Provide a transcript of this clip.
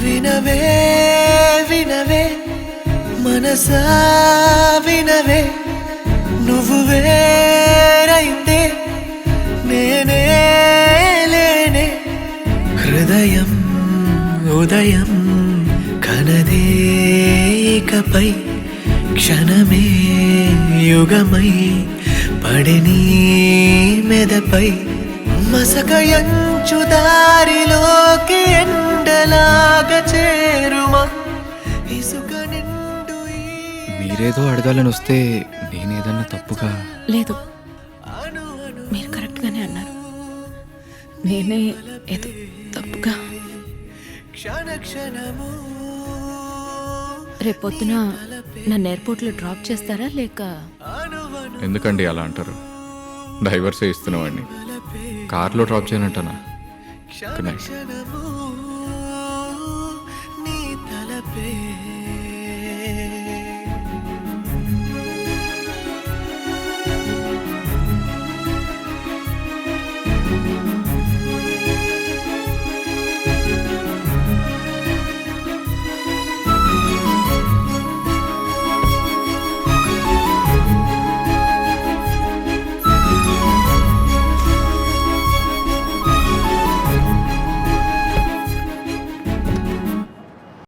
వినవే వినవే మనసా వినవే నువ్వు వేరైతే నేనే లేనే హృదయం ఉదయం కనదే ఇకపై క్షణమే యుగమై పడిని మెదపై మసకయంచు దారిలోకి ఎండలాగా చేరుమా ఇసుక నిండు మీరేదో అడగాలని వస్తే నేనేదన్నా తప్పుగా లేదు, మీరు కరెక్ట్గానే అన్నారు. నేనే ఏదో తప్పుగా. క్షణ క్షణము రేపొద్దున నన్ను ఎయిర్పోర్ట్లో డ్రాప్ చేస్తారా లేక? ఎందుకండి అలా అంటారు? డైవర్సే ఇస్తున్నామండి, కార్లో డ్రాప్ చేయనంటానా? Good night. నీ తలపే